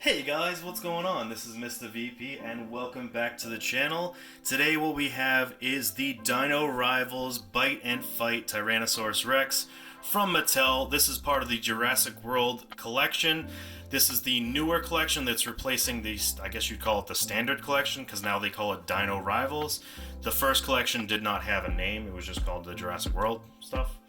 Hey guys, what's going on? This is Mr. VP and welcome back to the channel. Today what we have is the Dino Rivals Bite and Fight Tyrannosaurus Rex from Mattel. This is part of the Jurassic World collection. This is the newer collection that's replacing the, I guess you'd call it the standard collection, because now they call it Dino Rivals. The first collection did not have a name, it was just called the Jurassic World stuff.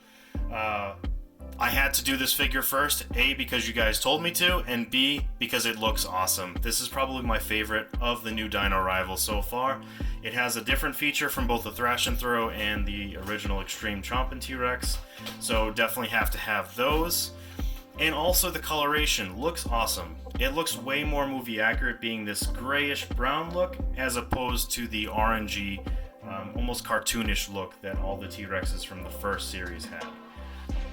I had to do this figure first, A, because you guys told me to, and B, because it looks awesome. This is probably my favorite of the new Dino Rivals so far. It has a different feature from both the Thrash and Throw and the original Extreme Chompin' T-Rex, so definitely have to have those. And also the coloration looks awesome. It looks way more movie accurate, being this grayish brown look as opposed to the orangey, almost cartoonish look that all the T-Rexes from the first series had.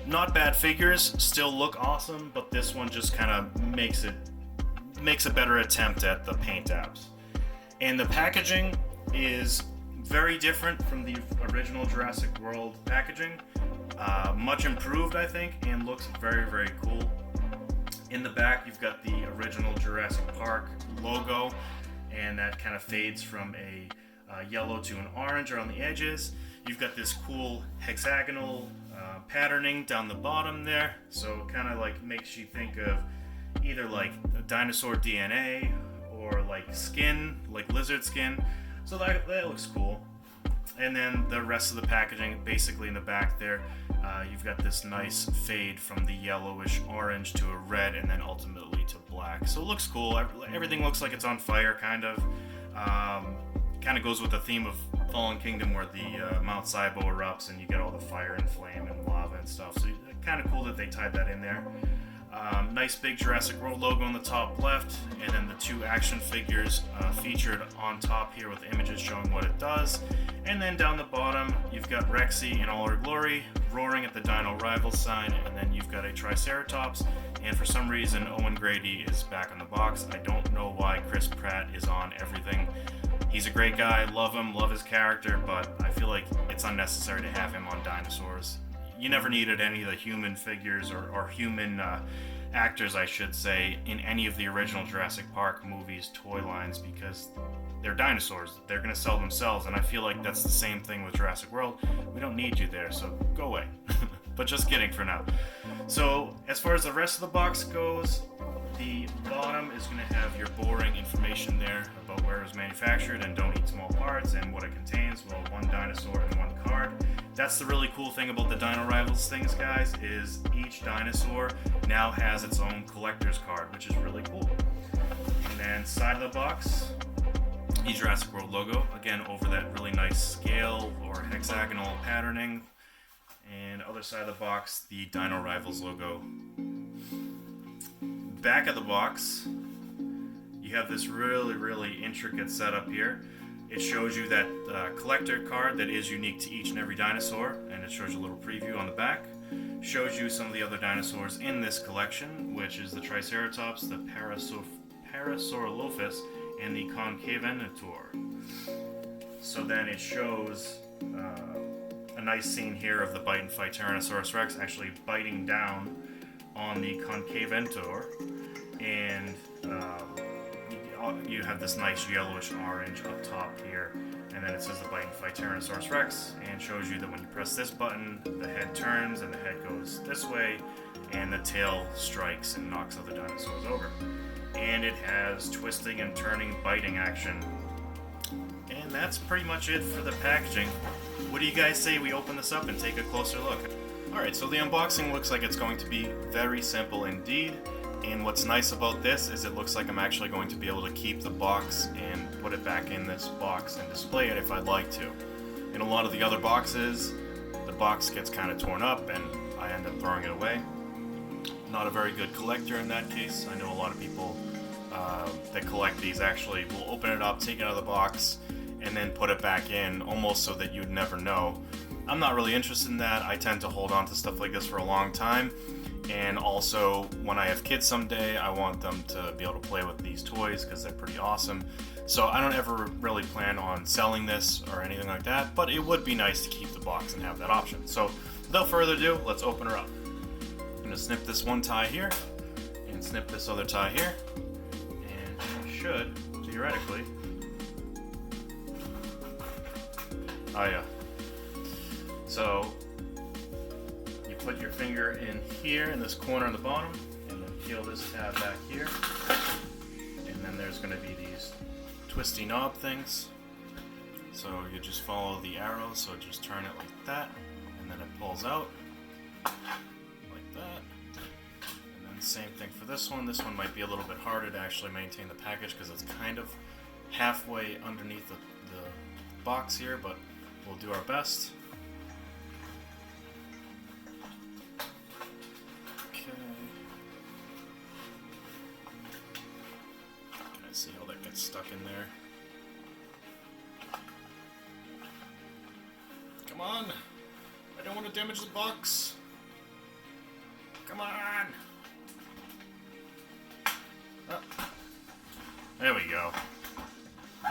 Not bad figures, still look awesome, but this one just kind of makes a better attempt at the paint apps. And the packaging is very different from the original Jurassic World packaging. Much improved, I think, and looks very, very cool. In the back, you've got the original Jurassic Park logo, and that kind of fades from a yellow to an orange around the edges. You've got this cool hexagonal patterning down the bottom there, so it kind of like makes you think of either like a dinosaur DNA or like skin, like lizard skin. So that looks cool. And then the rest of the packaging, basically in the back there, you've got this nice fade from the yellowish orange to a red, and then ultimately to black. So it looks cool. Everything looks like it's on fire, kind of. Kind of goes with the theme of Fallen Kingdom, where the Mount Sibo erupts and you get all the fire and flame and lava and stuff. So kind of cool that they tied that in there. Nice big Jurassic World logo on the top left, and then the two action figures featured on top here with images showing what it does. And then down the bottom, you've got Rexy in all her glory, roaring at the Dino Rivals sign, and then you've got a Triceratops, and for some reason Owen Grady is back on the box. I don't know why Chris Pratt is on everything. He's a great guy, love him, love his character, but I feel like it's unnecessary to have him on dinosaurs. You never needed any of the human figures or human actors, I should say, in any of the original Jurassic Park movies, toy lines, because they're dinosaurs. They're going to sell themselves, and I feel like that's the same thing with Jurassic World. We don't need you there, so go away. But just kidding for now. So as far as the rest of the box goes, the bottom is going to have your boring information there about where it was manufactured and don't eat small parts and what it contains. Well, one dinosaur and one card. That's the really cool thing about the Dino Rivals things, guys, is each dinosaur now has its own collector's card, which is really cool. And then side of the box, the Jurassic World logo, again over that really nice scale or hexagonal patterning. And other side of the box, the Dino Rivals logo. Back of the box, you have this really intricate setup here. It shows you that collector card that is unique to each and every dinosaur, and it shows you a little preview on the back. Shows you some of the other dinosaurs in this collection, which is the Triceratops, the Parasaurolophus, and the Concavenator. So then it shows a nice scene here of the Bite and Fight Tyrannosaurus Rex actually biting down on the Concavenator, and you have this nice yellowish orange up top here, and then it says the Bite and Fight Tyrannosaurus Rex, and shows you that when you press this button, the head turns and the head goes this way, and the tail strikes and knocks other dinosaurs over. And it has twisting and turning biting action. And that's pretty much it for the packaging. What do you guys say we open this up and take a closer look? Alright, so the unboxing looks like it's going to be very simple indeed. And what's nice about this is it looks like I'm actually going to be able to keep the box and put it back in this box and display it if I'd like to. In a lot of the other boxes, the box gets kind of torn up and I end up throwing it away. Not a very good collector in that case. I know a lot of people that collect these actually will open it up, take it out of the box, and then put it back in almost so that you'd never know. I'm not really interested in that. I tend to hold on to stuff like this for a long time. And also, when I have kids someday, I want them to be able to play with these toys because they're pretty awesome. So I don't ever really plan on selling this or anything like that, but it would be nice to keep the box and have that option. So without further ado, let's open her up. I'm going to snip this one tie here and snip this other tie here. should, theoretically. Oh yeah. So you put your finger in here in this corner on the bottom, and then peel this tab back here, and then there's going to be these twisty knob things. So you just follow the arrow, so just turn it like that, and then it pulls out like that. And then same thing for this one. This one might be a little bit harder to actually maintain the package because it's kind of halfway underneath the box here, but we'll do our best. Okay. Can I see how that gets stuck in there? Come on! I don't want to damage the box! Come on! Oh. There we go.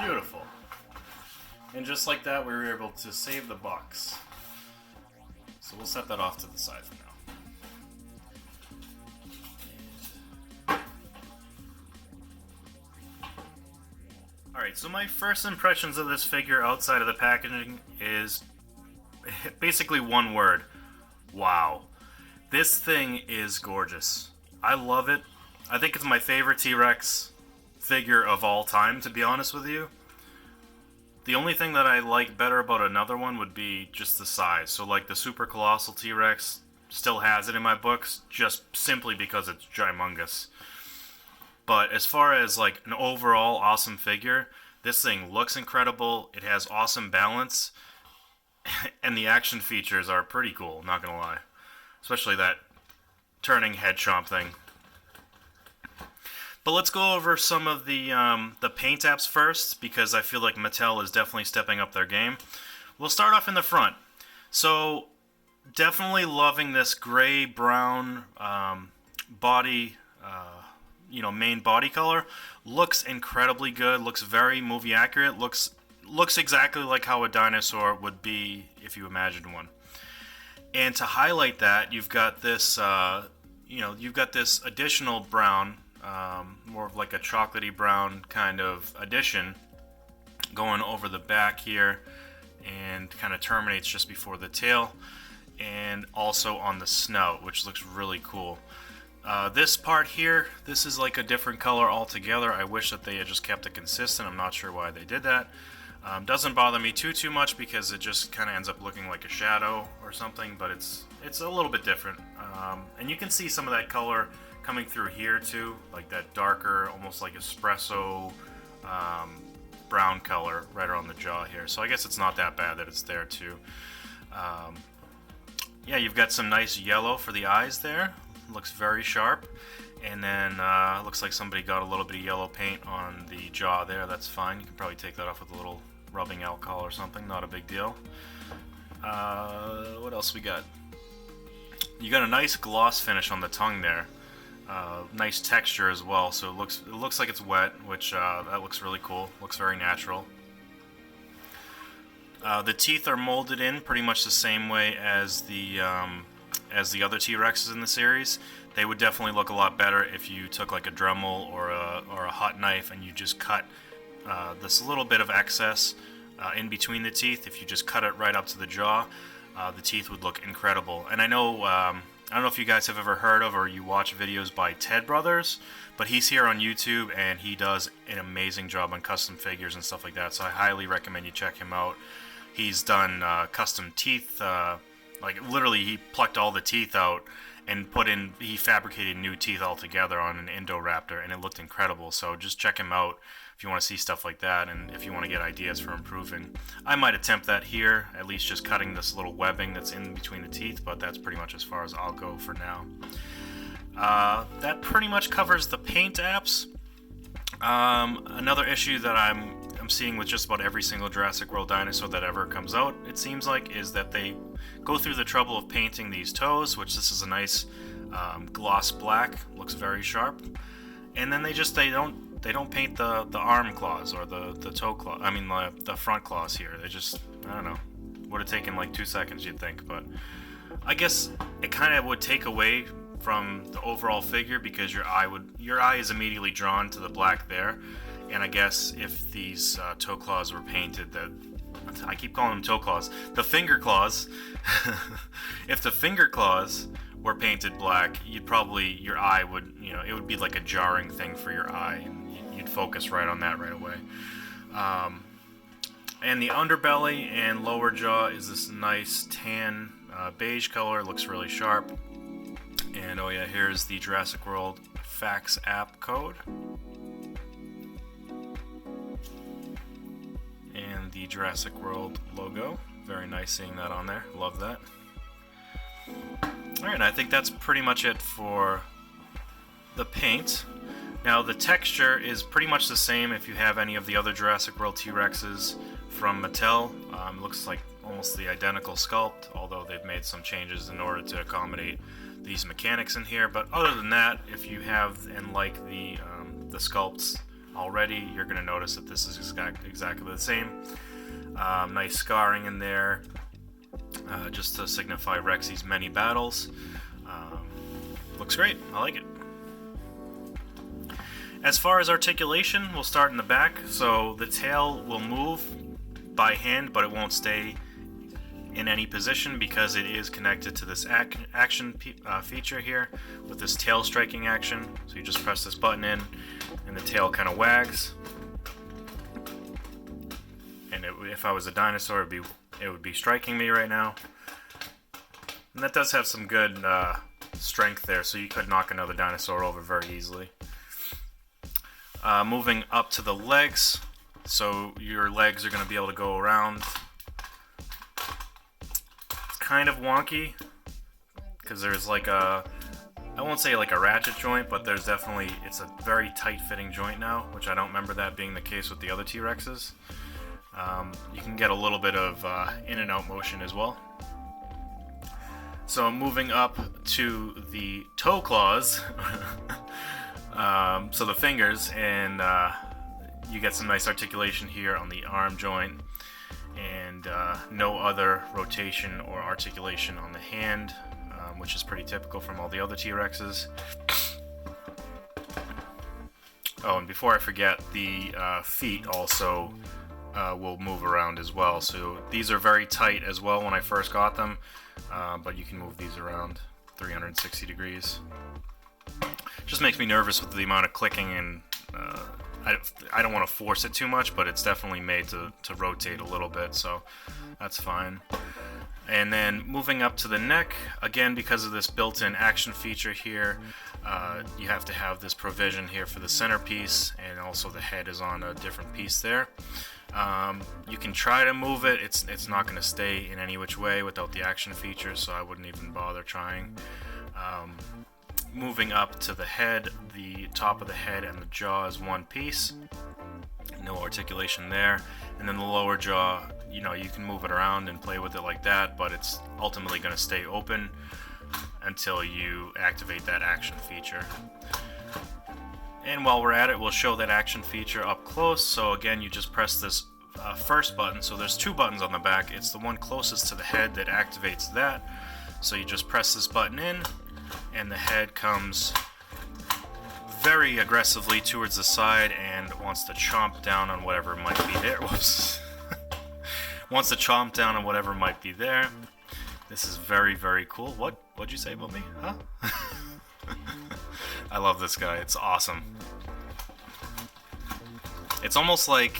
Beautiful. And just like that, we were able to save the box. So we'll set that off to the side for now. Alright, so my first impressions of this figure outside of the packaging is basically one word. Wow. This thing is gorgeous. I love it. I think it's my favorite T-Rex figure of all time, to be honest with you. The only thing that I like better about another one would be just the size. So like the Super Colossal T-Rex still has it in my books, just simply because it's gymongous. But as far as like an overall awesome figure, this thing looks incredible, it has awesome balance, and the action features are pretty cool, not gonna lie. Especially that turning head chomp thing. But let's go over some of the paint apps first, because I feel like Mattel is definitely stepping up their game. We'll start off in the front. So, definitely loving this gray-brown body, main body color. Looks incredibly good, looks very movie accurate, looks exactly like how a dinosaur would be if you imagined one. And to highlight that, you've got this, additional brown, more of like a chocolatey brown kind of addition going over the back here, and kind of terminates just before the tail, and also on the snout, which looks really cool. This part here, this is like a different color altogether. I wish that they had just kept it consistent. I'm not sure why they did that. Doesn't bother me too much because it just kind of ends up looking like a shadow or something, but it's a little bit different. And you can see some of that color coming through here too, like that darker, almost like espresso brown color right around the jaw here. So I guess it's not that bad that it's there too. Yeah, you've got some nice yellow for the eyes there. Looks very sharp. And then looks like somebody got a little bit of yellow paint on the jaw there. That's fine. You can probably take that off with a little rubbing alcohol or something. Not a big deal. What else we got? You got a nice gloss finish on the tongue there. Nice texture as well. So it looks like it's wet, which that looks really cool. Looks very natural. The teeth are molded in pretty much the same way as the other T-Rexes in the series. They would definitely look a lot better if you took like a Dremel or a hot knife and you just cut this little bit of excess in between the teeth. If you just cut it right up to the jaw, the teeth would look incredible. And I don't know if you guys have ever heard of or you watch videos by Ted Brothers, but he's here on YouTube and he does an amazing job on custom figures and stuff like that. So I highly recommend you check him out. He's done custom teeth. Like literally, he plucked all the teeth out and he fabricated new teeth altogether on an Indoraptor, and it looked incredible. So just check him out if you want to see stuff like that, and if you want to get ideas for improving. I might attempt that here, at least just cutting this little webbing that's in between the teeth, but that's pretty much as far as I'll go for now. That pretty much covers the paint apps. Another issue that I'm seeing with just about every single Jurassic World dinosaur that ever comes out, it seems like, is that they go through the trouble of painting these toes, which this is a nice gloss black, looks very sharp, and then they don't paint the arm claws or the toe claw. I mean the front claws here. They just, I don't know, would have taken like 2 seconds, you'd think, but I guess it kind of would take away from the overall figure because your eye is immediately drawn to the black there. And I guess if these toe claws were painted, I keep calling them toe claws, the finger claws. If the finger claws were painted black, your eye would, it would be like a jarring thing for your eye, and you'd focus right on that right away. And the underbelly and lower jaw is this nice tan beige color. It looks really sharp. And oh yeah, here's the Jurassic World fax app code. And the Jurassic World logo. Very nice seeing that on there. Love that. Alright, I think that's pretty much it for the paint. Now the texture is pretty much the same if you have any of the other Jurassic World T-Rexes from Mattel. Looks like almost the identical sculpt, although they've made some changes in order to accommodate these mechanics in here. But other than that, if you have and like the sculpts already, you're going to notice that this is exactly the same. Nice scarring in there, just to signify Rexy's many battles. Looks great. I like it. As far as articulation, we'll start in the back. So the tail will move by hand, but it won't stay in any position because it is connected to this action feature here with this tail striking action. So you just press this button in and the tail kind of wags. And if I was a dinosaur, it would be striking me right now. And that does have some good strength there, so you could knock another dinosaur over very easily. Moving up to the legs, so your legs are going to be able to go around. It's kind of wonky because there's like I won't say like a ratchet joint, but there's definitely, it's a very tight fitting joint now, which I don't remember that being the case with the other T-Rexes. You can get a little bit of in and out motion as well. So moving up to the toe claws, so the fingers, and you get some nice articulation here on the arm joint, and no other rotation or articulation on the hand, which is pretty typical from all the other T-Rexes. Oh, and before I forget, the feet also will move around as well. So these are very tight as well when I first got them, but you can move these around 360 degrees. Just makes me nervous with the amount of clicking, and I don't want to force it too much, but it's definitely made to rotate a little bit, so that's fine. And then moving up to the neck, again, because of this built-in action feature here, you have to have this provision here for the centerpiece, and also the head is on a different piece there. You can try to move it. It's not going to stay in any which way without the action feature, so I wouldn't even bother trying. Moving up to the head, the top of the head and the jaw is one piece. No articulation there. And then the lower jaw, you can move it around and play with it like that, but it's ultimately going to stay open until you activate that action feature. And while we're at it, we'll show that action feature up close. So again, you just press this first button. So there's two buttons on the back. It's the one closest to the head that activates that. So you just press this button in, and the head comes very aggressively towards the side and wants to chomp down on whatever might be there. Whoops. Wants to chomp down on whatever might be there. This is very, very cool. What'd you say about me? Huh? I love this guy. It's awesome. It's almost like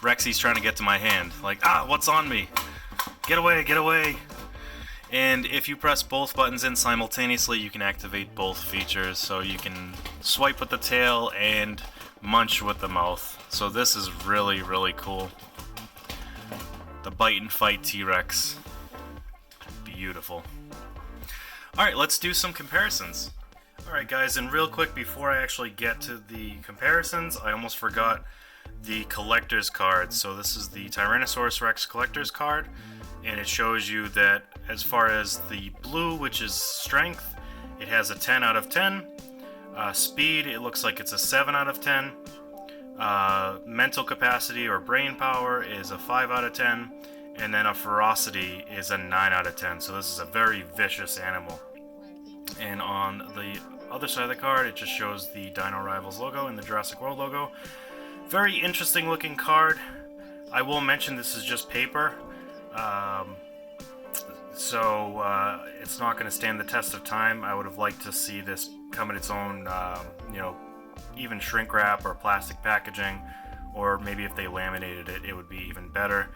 Rexy's trying to get to my hand. Like, what's on me? Get away, get away. And if you press both buttons in simultaneously, you can activate both features. So you can swipe with the tail and munch with the mouth. So this is really, really cool. The Bite and Fight T-Rex. Beautiful. Alright, let's do some comparisons. Alright guys, and real quick before I actually get to the comparisons, I almost forgot the collector's card. So this is the Tyrannosaurus Rex collector's card, and it shows you that as far as the blue, which is strength, it has a 10 out of 10. Speed, it looks like it's a 7 out of 10. Mental capacity or brain power is a 5 out of 10. And then a ferocity is a 9 out of 10. So this is a very vicious animal. And on the other side of the card, it just shows the Dino Rivals logo and the Jurassic World logo. Very interesting looking card. I will mention this is just paper, so it's not going to stand the test of time. I would have liked to see this come in its own, even shrink wrap or plastic packaging, or maybe if they laminated it, it would be even better.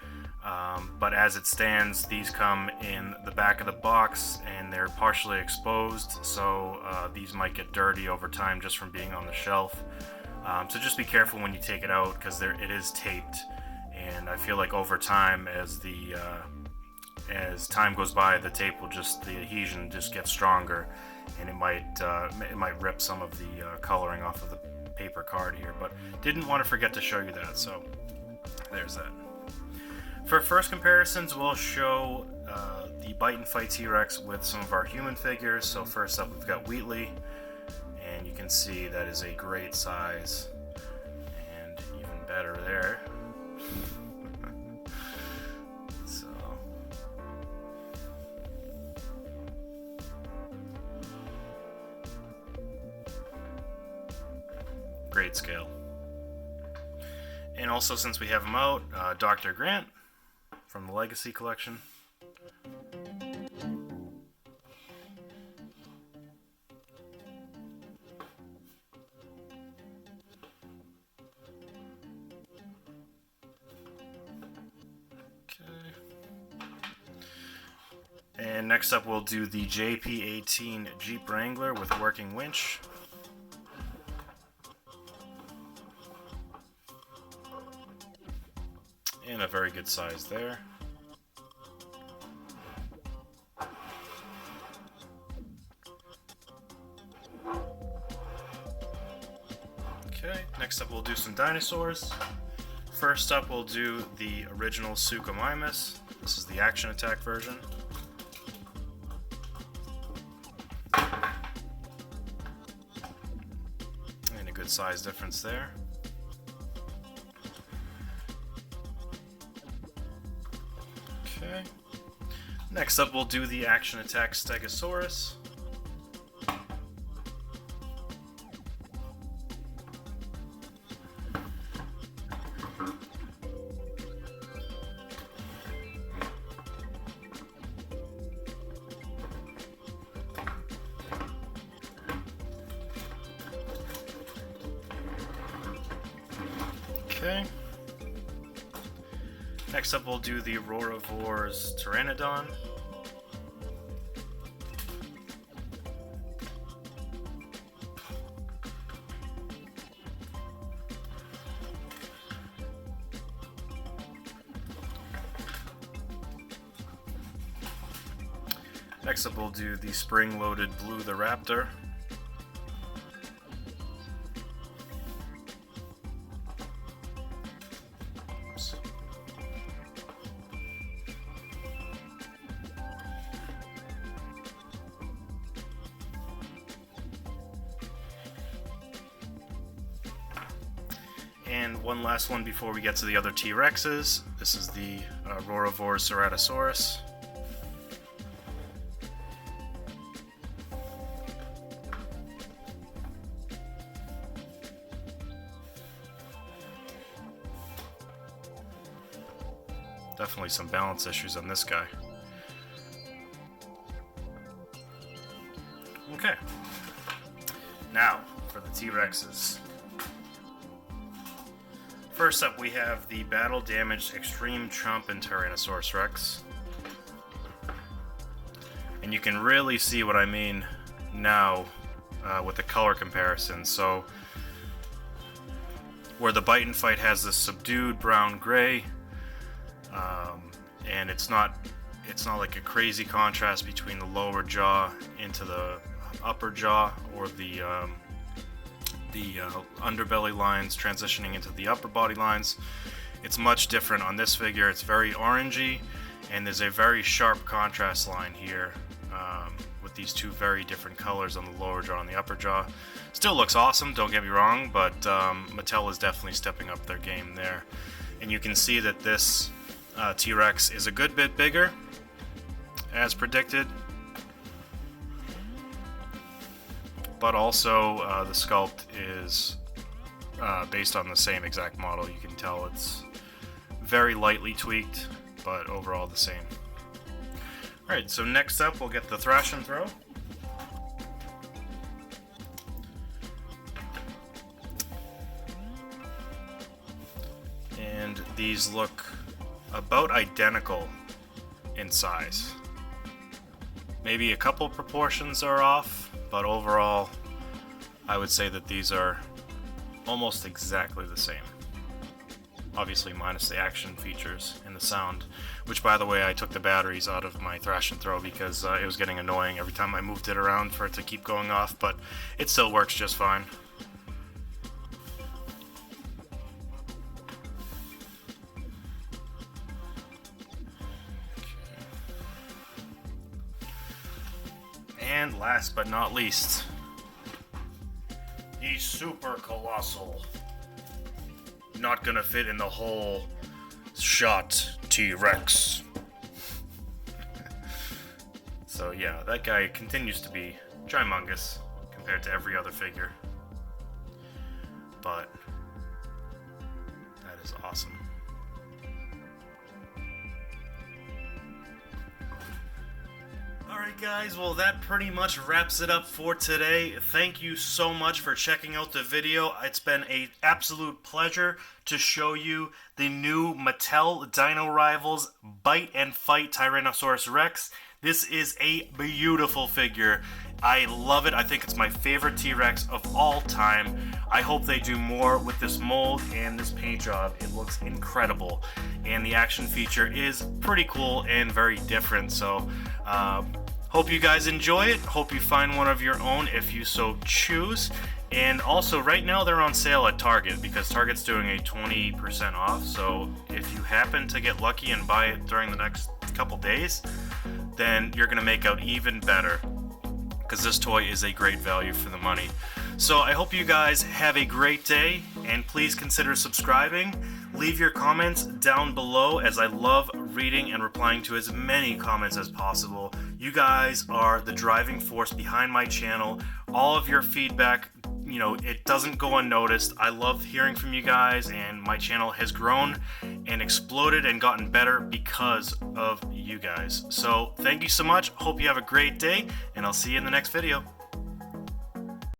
But as it stands, these come in the back of the box and they're partially exposed, so these might get dirty over time just from being on the shelf. So just be careful when you take it out, because it is taped, and I feel like over time, as time goes by, the adhesion just gets stronger, and it might rip some of the coloring off of the paper card here. But didn't want to forget to show you that, so there's that. For first comparisons, we'll show the Bite and Fight T-Rex with some of our human figures. So first up, we've got Wheatley, and you can see that is a great size, and even better there. So great scale. And also, since we have him out, Dr. Grant from the Legacy Collection. And next up, we'll do the JP18 Jeep Wrangler with working winch. And a very good size there. Okay, next up we'll do some dinosaurs. First up, we'll do the original Suchomimus. This is the action attack version. And a good size difference there. Okay. Next up, we'll do the action attack Stegosaurus. Okay. Next up, we'll do the Rorovores Pteranodon. Next up, we'll do the spring-loaded Blue the Raptor. And one last one before we get to the other T-Rexes. This is the Rorovores Ceratosaurus. Definitely some balance issues on this guy. Okay. Now, for the T-Rexes. First up, we have the battle-damaged Extreme Chump and Tyrannosaurus Rex. And you can really see what I mean now with the color comparison. So, where the Bite and Fight has this subdued brown-gray, and it's not like a crazy contrast between the lower jaw into the upper jaw, or the underbelly lines transitioning into the upper body lines. It's much different on this figure. It's very orangey, and there's a very sharp contrast line here with these two very different colors on the lower jaw and the upper jaw. Still looks awesome, don't get me wrong, but Mattel is definitely stepping up their game there. And you can see that this T-Rex is a good bit bigger, as predicted. But also, the sculpt is based on the same exact model. You can tell it's very lightly tweaked, but overall the same. Alright, so next up we'll get the thrash and throw. And these look about identical in size. Maybe a couple proportions are off, but overall I would say that these are almost exactly the same. Obviously minus the action features and the sound, which by the way I took the batteries out of my thrash and throw because it was getting annoying every time I moved it around for it to keep going off, but it still works just fine. And last but not least, the Super Colossal. Not gonna fit in the whole shot T-Rex. So yeah, that guy continues to be gymongous compared to every other figure. But that is awesome. Alright guys, well that pretty much wraps it up for today. Thank you so much for checking out the video. It's been an absolute pleasure to show you the new Mattel Dino Rivals Bite and Fight Tyrannosaurus Rex. This is a beautiful figure. I love it. I think it's my favorite T-Rex of all time. I hope they do more with this mold and this paint job. It looks incredible. And the action feature is pretty cool and very different. So, hope you guys enjoy it. Hope you find one of your own if you so choose. And also, right now they're on sale at Target because Target's doing a 20% off. So if you happen to get lucky and buy it during the next couple days, then you're going to make out even better because this toy is a great value for the money. So I hope you guys have a great day, and please consider subscribing. Leave your comments down below, as I love reading and replying to as many comments as possible. You guys are the driving force behind my channel. All of your feedback, you know, it doesn't go unnoticed. I love hearing from you guys, and my channel has grown and exploded and gotten better because of you guys. So thank you so much. Hope you have a great day, and I'll see you in the next video.